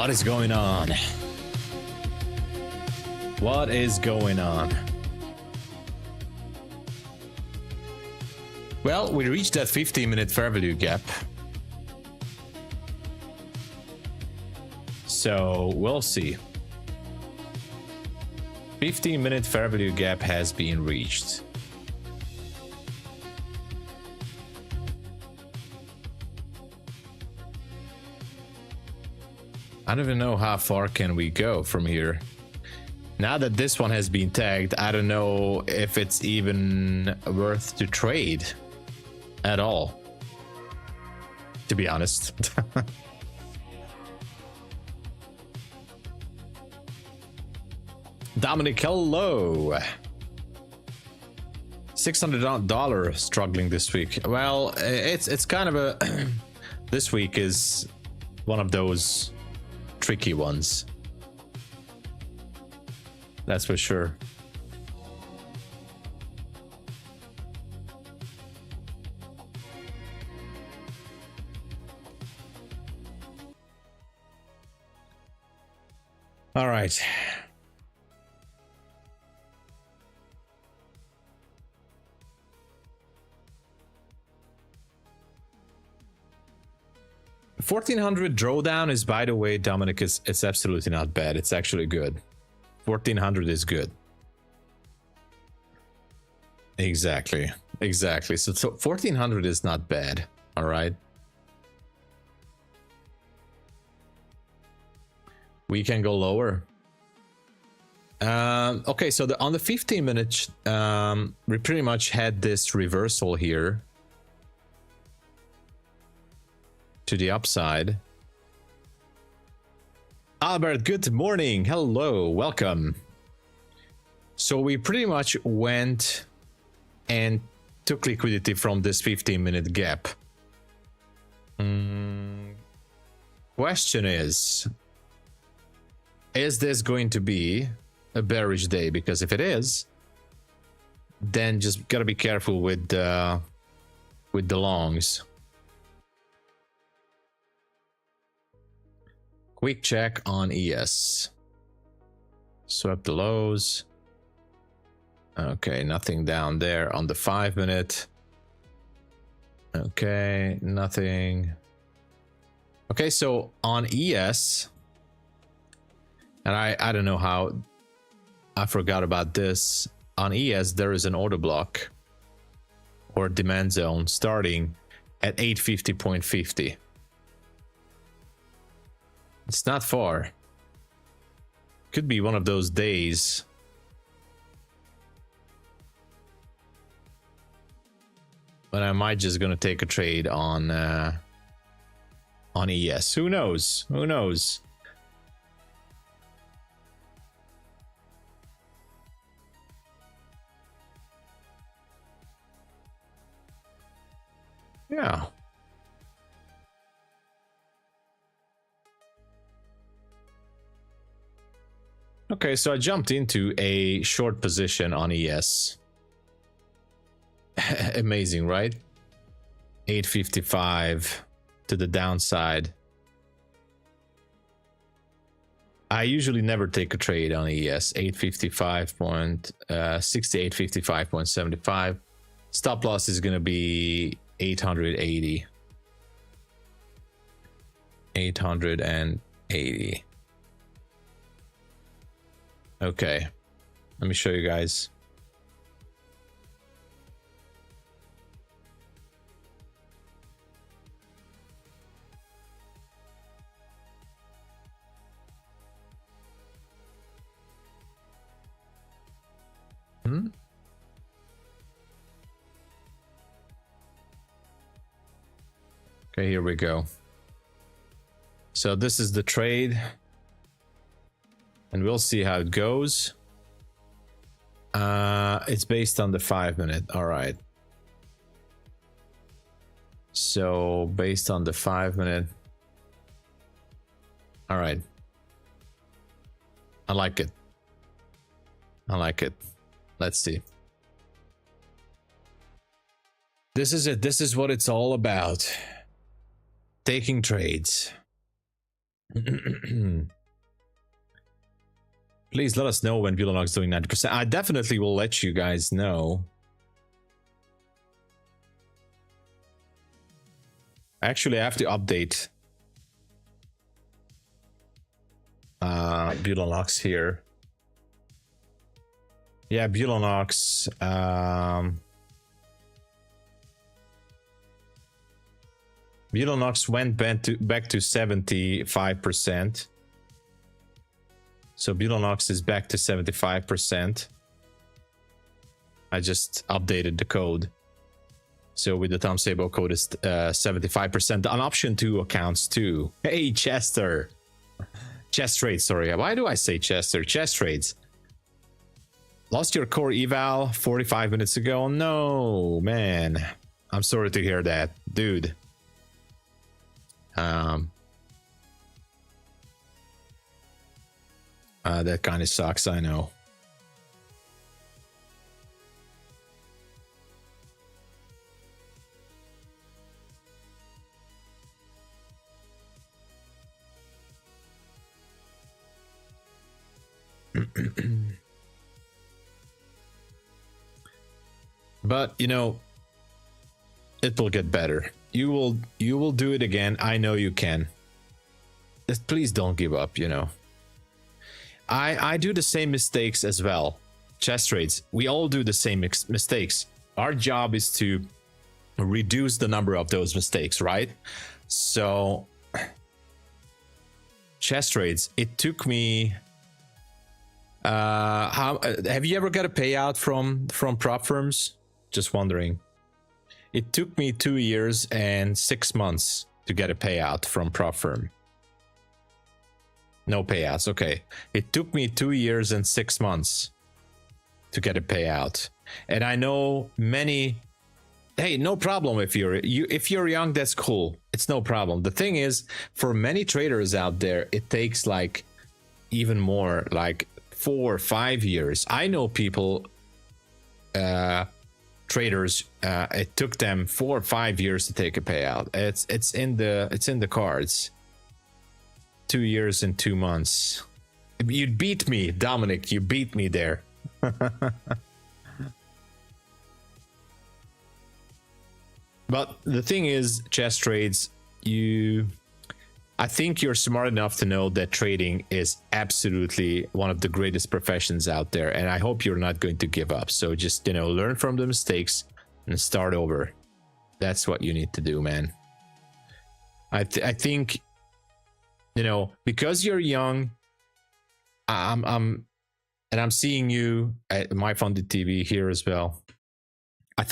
What is going on? What is going on? Well, we reached that 15-minute fair value gap. So we'll see. 15-minute fair value gap has been reached. I don't even know how far can we go from here. Now that this one has been tagged, I don't know if it's even worth to trade at all, to be honest. Dominic, hello. $600 struggling this week. Well, it's kind of a this week is one of those tricky ones, that's for sure. All right. $1,400 drawdown is, by the way, Dominic, it's absolutely not bad. It's actually good. 1,400 is good. Exactly. So 1,400 is not bad. All right. We can go lower. Okay, so on the 15-minute, we pretty much had this reversal here to the upside. Albert, good morning. Hello, welcome. So we pretty much went and took liquidity from this 15-minute gap. Question is this going to be a bearish day? Because if it is, then just gotta be careful with the longs. Quick check on ES. Swept the lows. Okay, nothing down there on the 5-minute. Okay, nothing. Okay, so on ES, and I don't know how, I forgot about this. On ES, there is an order block or demand zone starting at 850.50. It's not far. Could be one of those days. But I might just gonna take a trade on ES. Who knows? Who knows? Yeah. Okay, so I jumped into a short position on ES. Amazing, right? 855 to the downside. I usually never take a trade on ES. 855.60, 855.75. Stop loss is going to be 880. 880. Okay, let me show you guys. Okay, here we go. So this is the trade. And we'll see how it goes. It's based on the 5-minute. All right. So based on the 5-minute. All right. I like it. I like it. Let's see. This is it. This is what it's all about. Taking trades. Please let us know when Bulenox is doing 90%. I definitely will let you guys know. Actually, I have to update Bulenox here. Yeah, Bulenox. Bulenox went back to 75%. So Bulenox is back to 75%. I just updated the code. So with the TOMSABO code is 75% on option 2 accounts too. Hey Chester. Chest trades, sorry. Why do I say Chester? Chest trades. Lost your core eval 45 minutes ago. No, man. I'm sorry to hear that, dude. That kind of sucks, I know. But you know, it will get better. You will do it again. I know you can. Just please don't give up, you know. I do the same mistakes as well. Chest trades, we all do the same mistakes. Our job is to reduce the number of those mistakes, right? So chest trades, it took me have you ever got a payout from prop firms? Just wondering. It took me 2 years and 6 months to get a payout from prop firm. No payouts, okay. It took me 2 years and 6 months to get a payout. And I know many, hey, no problem if you're young, that's cool. It's no problem. The thing is, for many traders out there, it takes like even more, like 4 or 5 years. I know people, traders, it took them 4 or 5 years to take a payout. It's in the cards. 2 years and 2 months. You beat me, Dominic. You beat me there. But the thing is, chess trades, I think you're smart enough to know that trading is absolutely one of the greatest professions out there, and I hope you're not going to give up. So just, you know, learn from the mistakes and start over. That's what you need to do, man. I think, you know, because you're young, I'm seeing you at MyFunded TV here as well.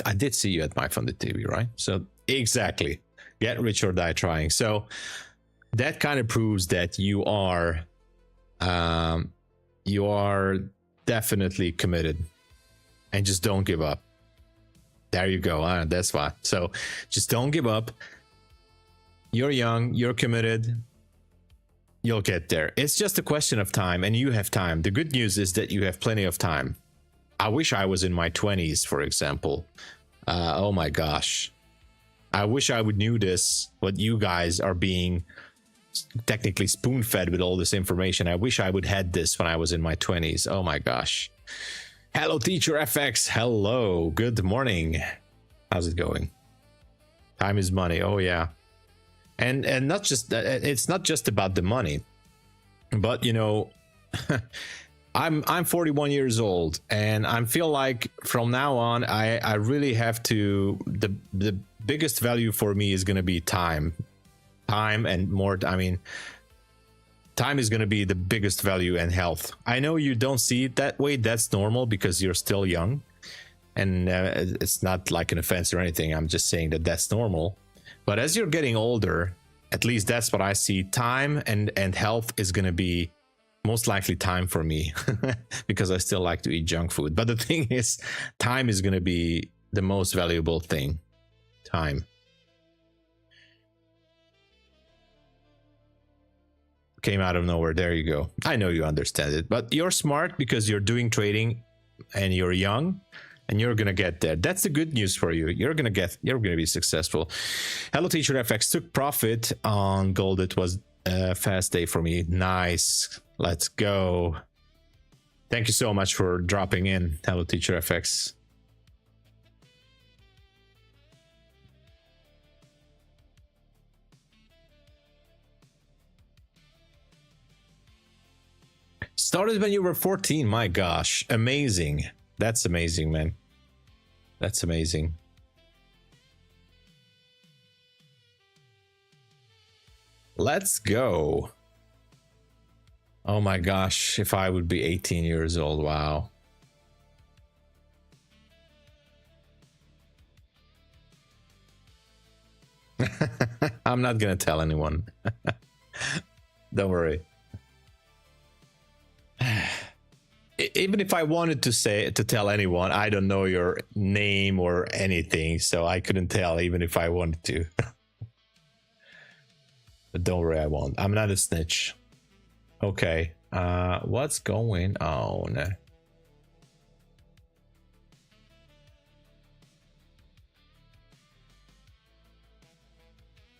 I did see you at MyFunded TV, right? So exactly, get rich or die trying. So that kind of proves that you are definitely committed, and just don't give up. There you go. That's why. So just don't give up. You're young, you're committed. You'll get there. It's just a question of time, and you have time. The good news is that you have plenty of time. I wish I was in my 20s, for example. Oh my gosh. I wish I would knew this, what you guys are being technically spoon-fed with all this information. I wish I would had this when I was in my 20s. Oh my gosh. Hello, Teacher FX. Hello. Good morning. How's it going? Time is money. Oh yeah. And not just, it's not just about the money, but you know, I'm 41 years old, and I feel like from now on I really have to, the biggest value for me is going to be time and more. I mean, time is going to be the biggest value, and health. I know you don't see it that way. That's normal because you're still young, and it's not like an offense or anything. I'm just saying that that's normal. But as you're getting older, at least that's what I see, time and health is going to be most likely time for me because I still like to eat junk food. But the thing is, time is going to be the most valuable thing. Time. Came out of nowhere. There you go. I know you understand it, but you're smart because you're doing trading and you're young. And you're gonna get there. That's the good news for you. You're gonna be successful. Hello, Teacher FX took profit on gold. It was fast day for me. Nice. Let's go. Thank you so much for dropping in. Hello, Teacher FX. Started when you were 14. My gosh. Amazing. That's amazing, man. That's amazing. Let's go. Oh my gosh, if I would be 18 years old, wow. I'm not gonna tell anyone. Don't worry. Even if I wanted to tell anyone, I don't know your name or anything, so I couldn't tell even if I wanted to. But don't worry, I won't. I'm not a snitch. Okay, what's going on?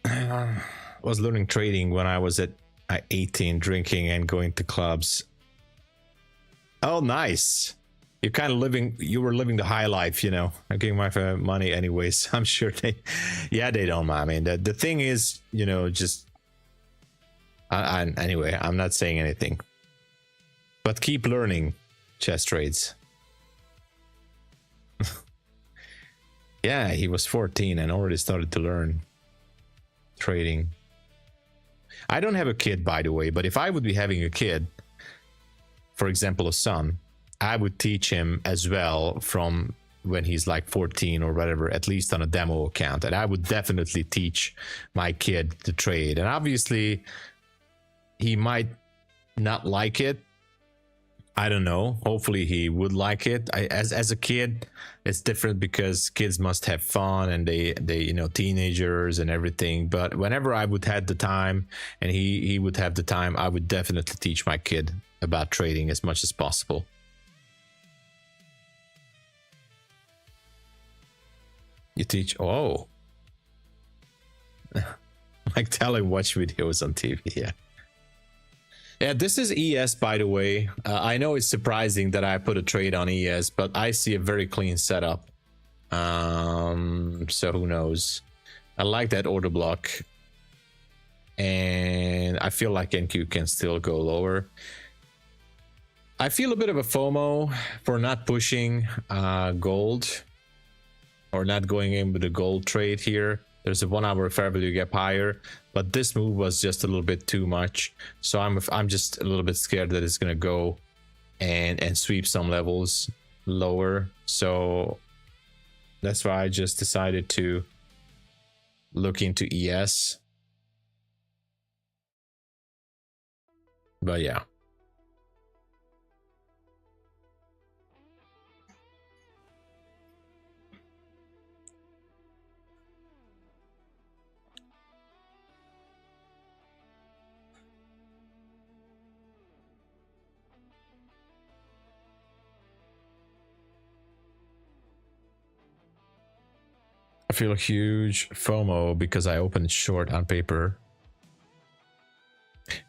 I was learning trading when I was at 18, drinking and going to clubs. Oh, nice. You were living the high life, you know. I'm giving my money anyways. I'm sure they don't mind. I mean, the thing is, you know, just anyway, I'm not saying anything, but keep learning chess trades. Yeah, he was 14 and already started to learn trading. I don't have a kid, by the way, but if I would be having a kid, for example, a son, I would teach him as well from when he's like 14 or whatever, at least on a demo account. And I would definitely teach my kid to trade. And obviously, he might not like it. I don't know. Hopefully he would like it. As a kid, it's different because kids must have fun and they you know, teenagers and everything. But whenever I would have the time and he would have the time, I would definitely teach my kid about trading as much as possible. You teach? Oh. Like telling watch videos on TV, yeah. Yeah, this is ES, by the way. I know it's surprising that I put a trade on ES, but I see a very clean setup. So who knows? I like that order block. And I feel like NQ can still go lower. I feel a bit of a FOMO for not pushing gold or not going in with a gold trade here. There's a 1 hour fair value gap higher, but this move was just a little bit too much. So I'm just a little bit scared that it's gonna go and sweep some levels lower. So that's why I just decided to look into ES. But yeah. I feel a huge FOMO because I opened short on paper.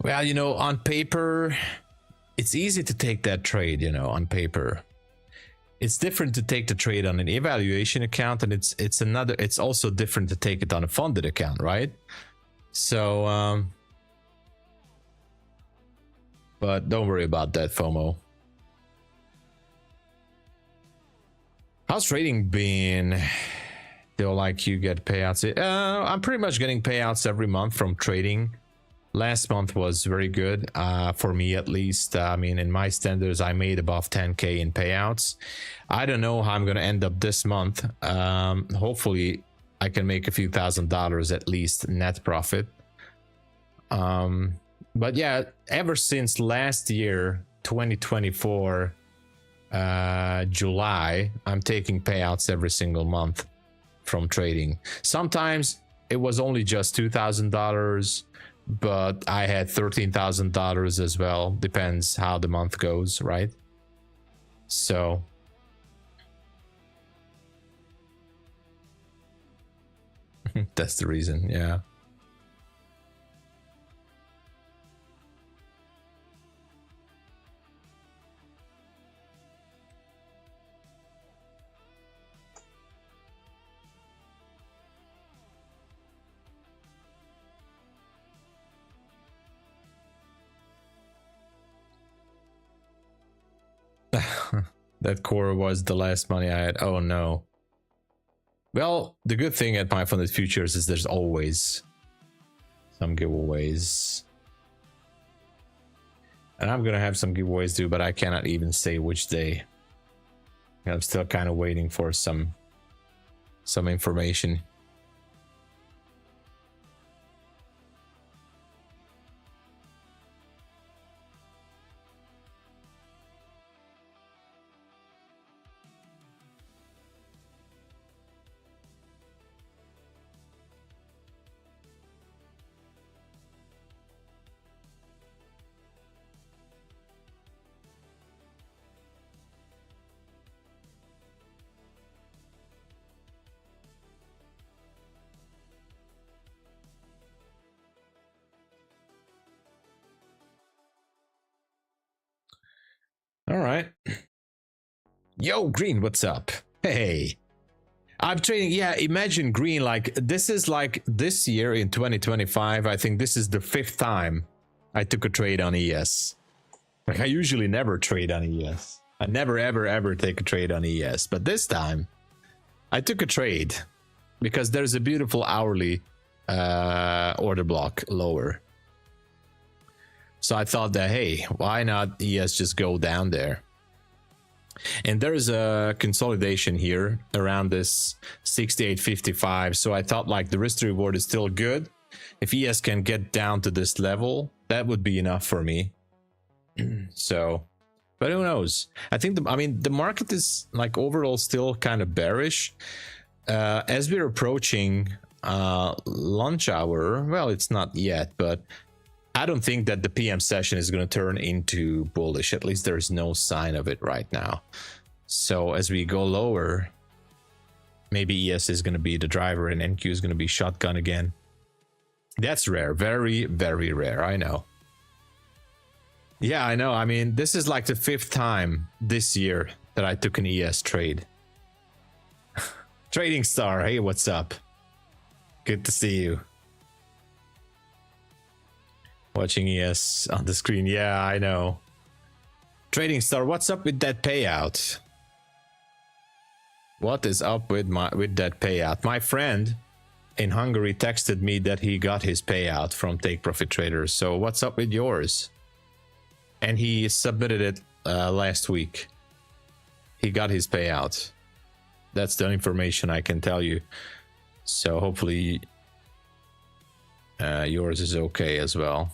Well, you know, on paper, it's easy to take that trade, you know, on paper. It's different to take the trade on an evaluation account, and it's also different to take it on a funded account, right? So, but don't worry about that FOMO. How's trading been? Feel like you get payouts? I'm pretty much getting payouts every month from trading. Last month was very good, for me at least. I mean, in my standards, I made above 10K in payouts. I don't know how I'm going to end up this month. Hopefully, I can make a few $1,000s at least net profit. But yeah, ever since last year, 2024, July, I'm taking payouts every single month from trading. Sometimes it was only just $2,000, but I had $13,000 as well. Depends how the month goes, right? So that's the reason. Yeah. That core was the last money I had. Oh no. Well, the good thing at MyFundedFutures is there's always some giveaways. And I'm gonna have some giveaways too, but I cannot even say which day. I'm still kind of waiting for some information. All right. Yo, Green, what's up? Hey. I'm trading, yeah, imagine Green, like, this is like this year in 2025, I think this is the 5th time I took a trade on ES. Like, I usually never trade on ES. I never, ever, ever take a trade on ES. But this time, I took a trade because there's a beautiful hourly order block lower. So I thought that, hey, why not ES just go down there? And there's a consolidation here around this 68.55. So I thought like the risk to reward is still good. If ES can get down to this level, that would be enough for me. So, but who knows? I think the market is like overall still kind of bearish. As we're approaching lunch hour, well, it's not yet, but I don't think that the PM session is going to turn into bullish. At least there's no sign of it right now. So as we go lower, maybe ES is going to be the driver and NQ is going to be shotgun again. That's rare. Very, very rare. I know. Yeah, I know. I mean, this is like the 5th time this year that I took an ES trade. Trading Star, hey, what's up? Good to see you. Watching ES on the screen. Yeah, I know. Trading Star, what's up with that payout? What is up with that payout? My friend in Hungary texted me that he got his payout from Take Profit Traders. So what's up with yours? And he submitted it last week. He got his payout. That's the information I can tell you. So hopefully yours is okay as well.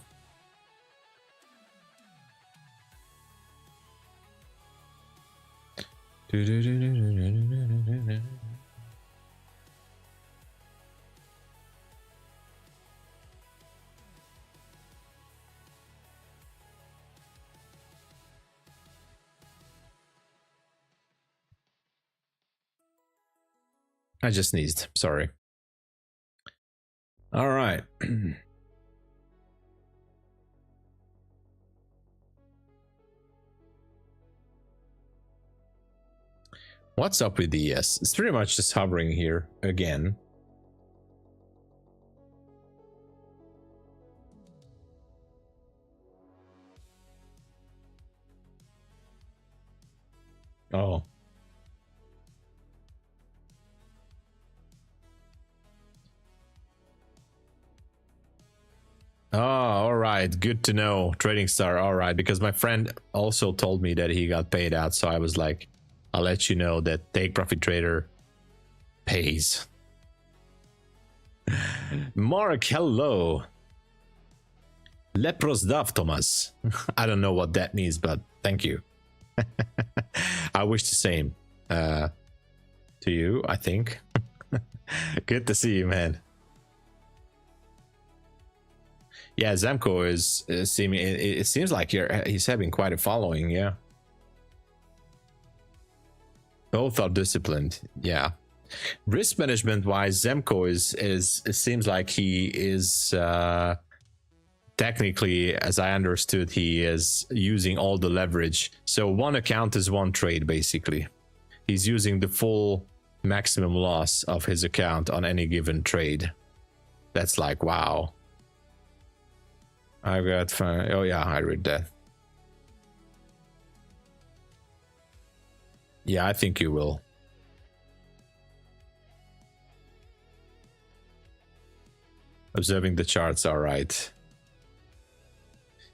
I just sneezed, sorry. All right. What's up with the ES? It's pretty much just hovering here again. Oh. Oh, all right. Good to know. Trading Star. All right. Because my friend also told me that he got paid out. So I was like, I'll let you know that Take Profit Trader pays. Mark, hello. Leprosdav, Thomas. I don't know what that means, but thank you. I wish the same to you, I think. Good to see you, man. Yeah, Zemko is seeming. It seems like he's having quite a following. Yeah, both are disciplined. Yeah, risk management wise, Zemko is it seems like he is technically, as I understood, he is using all the leverage. So one account is one trade basically. He's using the full maximum loss of his account on any given trade. That's like wow. I've got fun. Oh yeah, I read that. Yeah, I think you will. Observing the charts, all right.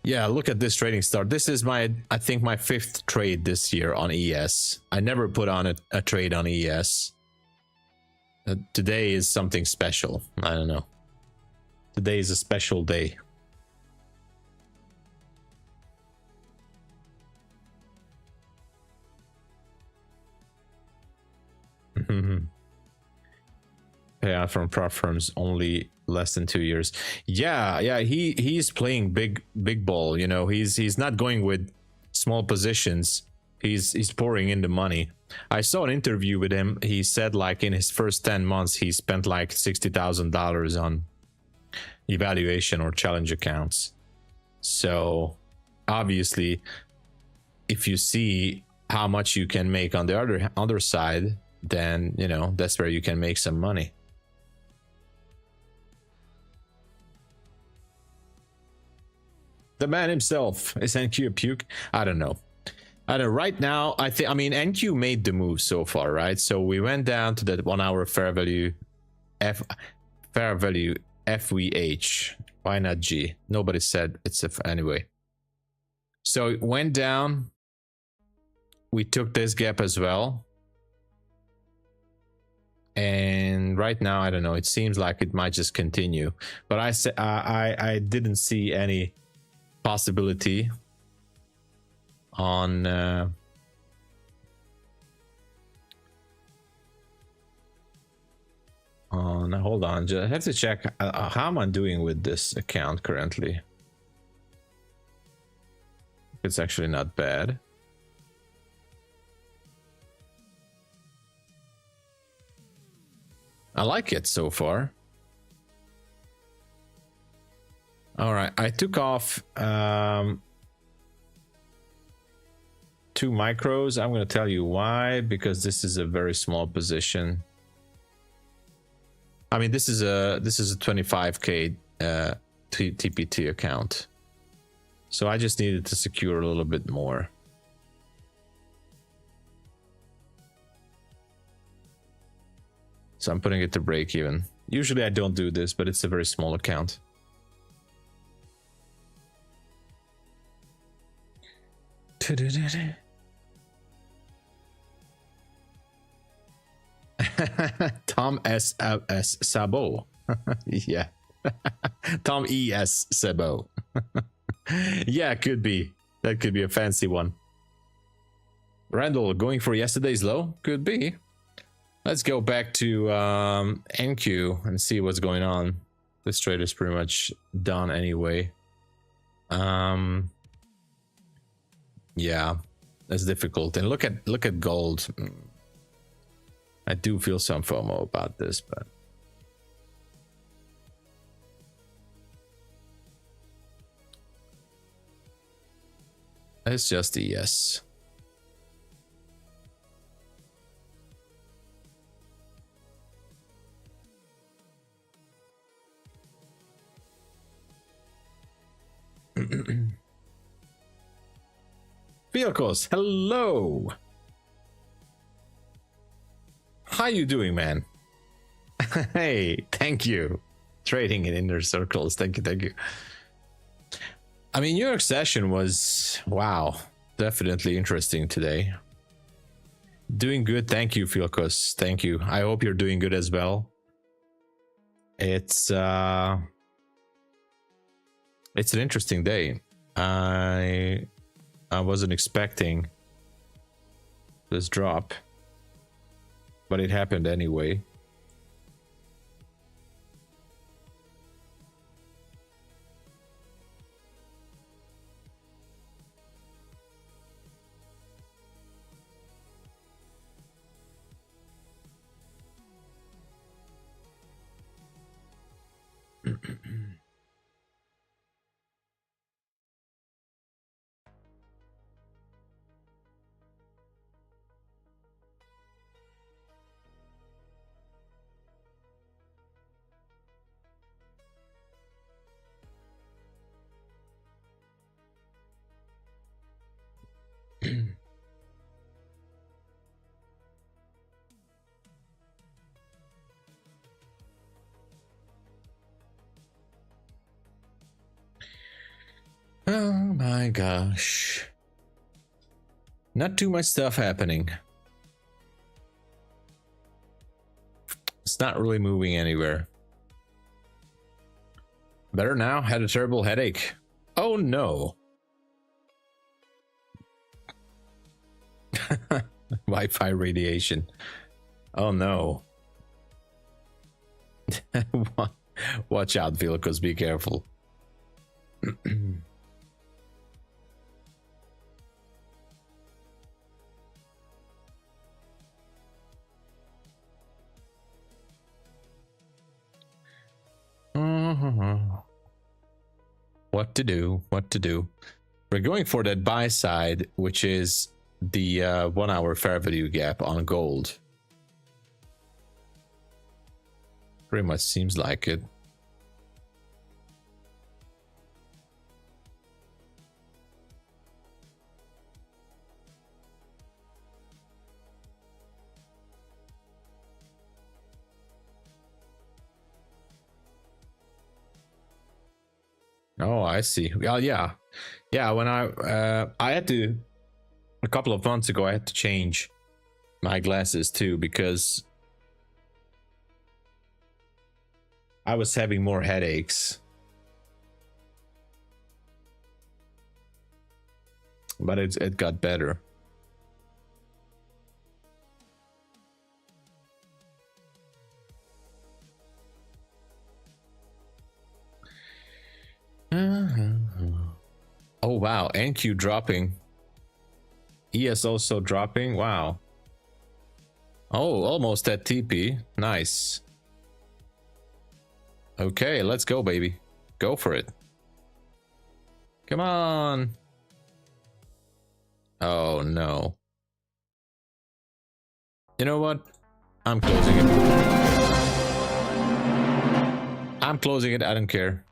Yeah, look at this trading start. This is my, I think, my 5th trade this year on ES. I never put on a trade on ES. Today is something special. I don't know. Today is a special day. Payout from prop firms only less than 2 years. Yeah, he's playing big ball, you know. He's not going with small positions. He's pouring in the money. I saw an interview with him. He said like in his first 10 months he spent like $60,000 on evaluation or challenge accounts. So obviously if you see how much you can make on the other side, then you know that's where you can make some money. The man himself. Is NQ a puke? I don't know. Right now, I mean, NQ made the move so far, right? So we went down to that 1 hour fair value FWH. Why not G? Nobody said it's F anyway. So it went down. We took this gap as well. And right now, I don't know. It seems like it might just continue. But I didn't see any possibility on hold on, I have to check how am I doing with this account currently. It's actually not bad. I like it so far. All right, I took off 2 micros. I'm going to tell you why, because this is a very small position. I mean, this is a 25k TPT account, so I just needed to secure a little bit more. So I'm putting it to break even. Usually I don't do this, but it's a very small account. TOMSABO. Yeah. TOMSABO. Yeah, could be. That could be a fancy one. Randall going for yesterday's low? Could be. Let's go back to NQ and see what's going on. This trade is pretty much done anyway. Yeah, that's difficult. And look at gold. I do feel some FOMO about this, but it's just a yes. Vehicles, hello. How you doing, man? Hey, thank you. Trading in inner circles. Thank you. I mean, New York session was, wow, definitely interesting today. Doing good. Thank you, Philcos. Thank you. I hope you're doing good as well. It's an interesting day. I wasn't expecting this drop, but it happened anyway. Oh my gosh. Not too much stuff happening. It's not really moving anywhere. Better now? Had a terrible headache. Oh no. Wi-Fi radiation. Oh no. Watch out, Vilkos, be careful. What to do? What to do? We're going for that buy side, which is the 1 hour fair value gap on gold. Pretty much seems like it. Oh, I see. Well, yeah. Yeah, when I had to, a couple of months ago, I had to change my glasses too because I was having more headaches. But it got better. Oh wow, NQ dropping. ES also dropping. Wow. Oh, almost at TP. Nice. Okay, let's go, baby. Go for it. Come on. Oh no. You know what? I'm closing it. I'm closing it. I don't care.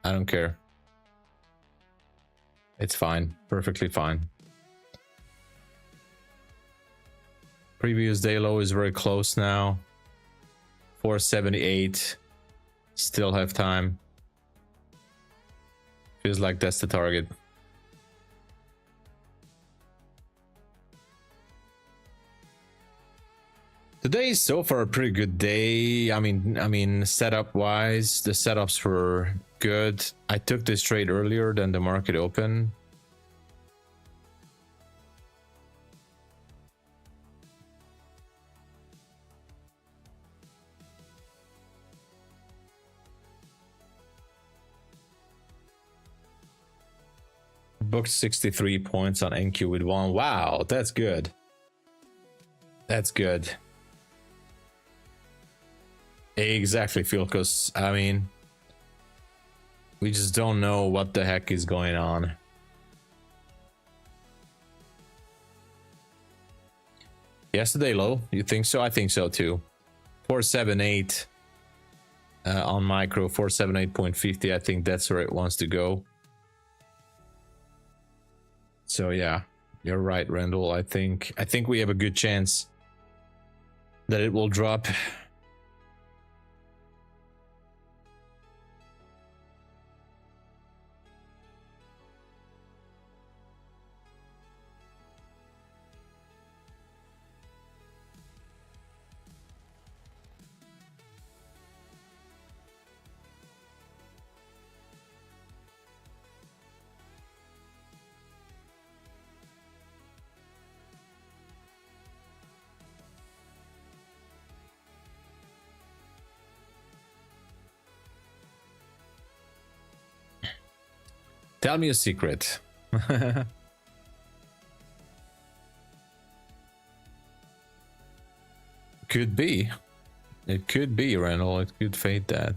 I don't care. It's fine. Perfectly fine. Previous day low is very close now. 478. Still have time. Feels like that's the target. Today is so far a pretty good day. I mean, setup wise, the setups were good. I took this trade earlier than the market open. Booked 63 points on NQ with one. Wow, that's good. That's good. Exactly, Filkos. I mean, we just don't know what the heck is going on. Yesterday low, you think so? I think so too. 478 on micro, 478.50. I think that's where it wants to go. So yeah, you're right, Randall. I think we have a good chance that it will drop. Tell me a secret. Could be. It could be, Randall. It could fade that.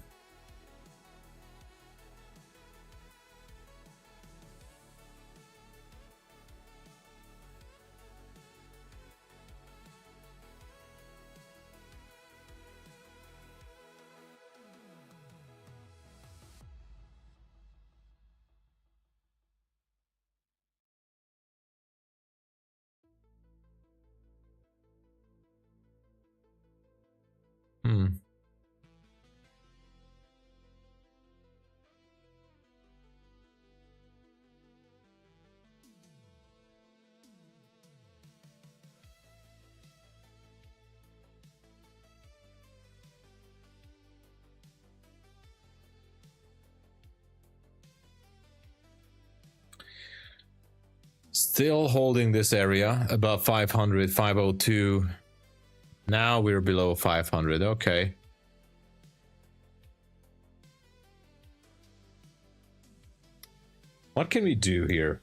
Still holding this area above 500, 502. Now we're below 500. Okay. What can we do here?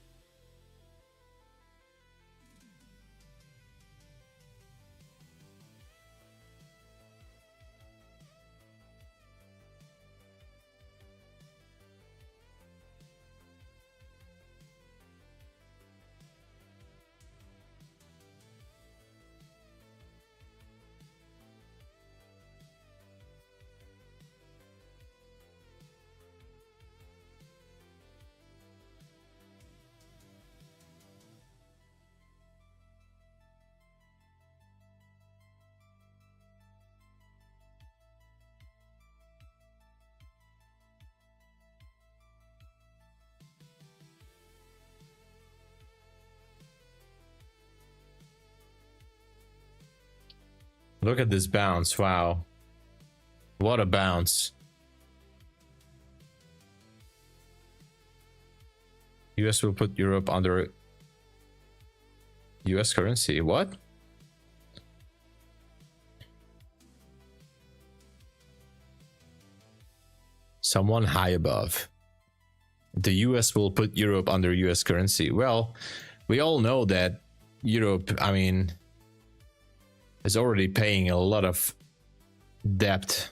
Look at this bounce. Wow. What a bounce. US will put Europe under US currency. What? Someone high above. The US will put Europe under US currency. Well, we all know that Europe, I mean, is already paying a lot of debt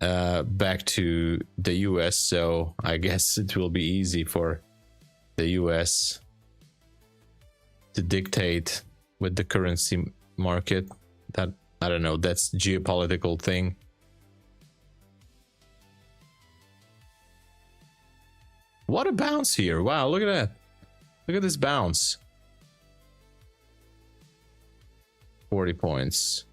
back to the US, so I guess it will be easy for the US to dictate with the currency market. That, I don't know, that's geopolitical thing. What a bounce here. Wow, look at that. Look at this bounce. 40 points.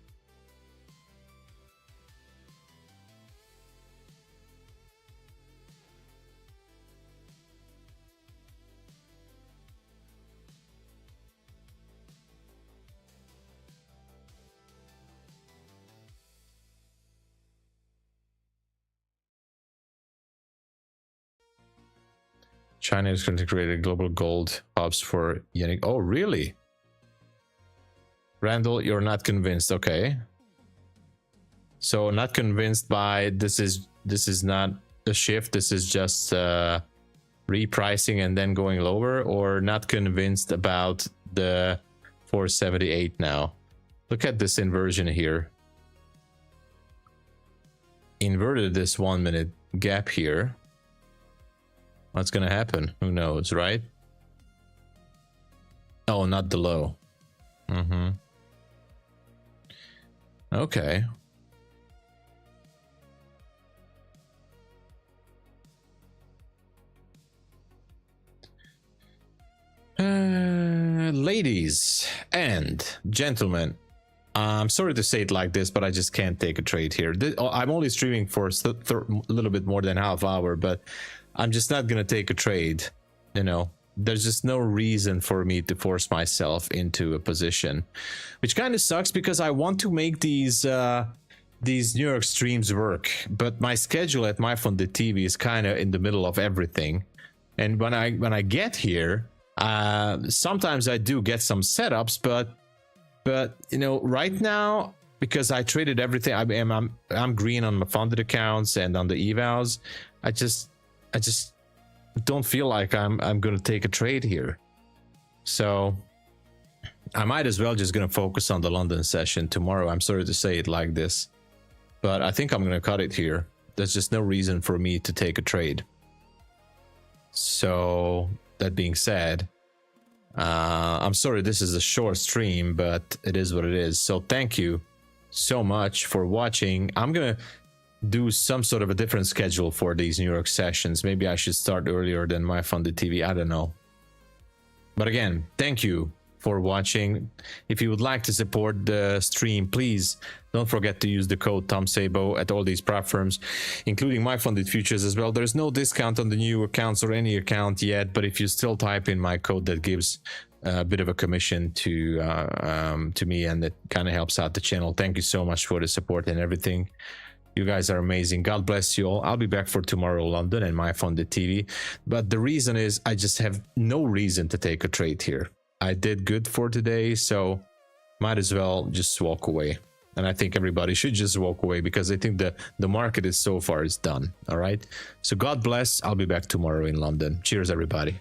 China is going to create a global gold hubs for yen. Oh, really? Randall, you're not convinced. Okay. So not convinced by this is not a shift. This is just repricing and then going lower, or not convinced about the 478 now. Look at this inversion here. Inverted this 1 minute gap here. What's gonna happen? Who knows, right? Oh, not the low. Okay. Ladies and gentlemen, I'm sorry to say it like this, but I just can't take a trade here. I'm only streaming for a little bit more than half hour, but I'm just not gonna take a trade. You know, there's just no reason for me to force myself into a position, which kind of sucks because I want to make these New York streams work, but my schedule at MyFundedTV is kind of in the middle of everything. And when I get here, sometimes I do get some setups, but you know, right now, because I traded everything, I'm green on my funded accounts and on the evals. I just don't feel like I'm gonna take a trade here. So I might as well just gonna focus on the London session tomorrow. I'm sorry to say it like this, but I think I'm gonna cut it here. There's just no reason for me to take a trade. So that being said, I'm sorry this is a short stream, but it is what it is. So thank you so much for watching. I'm gonna do some sort of a different schedule for these New York sessions. Maybe I should start earlier than MyFundedTV. I don't know. But again, thank you for watching. If you would like to support the stream, please don't forget to use the code TOMSABO at all these platforms, including MyFundedFutures as well. There's no discount on the new accounts or any account yet, but if you still type in my code, that gives a bit of a commission to me, and it kind of helps out the channel. Thank you so much for the support and everything. You guys are amazing. God bless you all. I'll be back for tomorrow, London, and MyFunded TV. But the reason is I just have no reason to take a trade here. I did good for today, so might as well just walk away. And I think everybody should just walk away because I think the market is so far is done. All right. So God bless. I'll be back tomorrow in London. Cheers, everybody.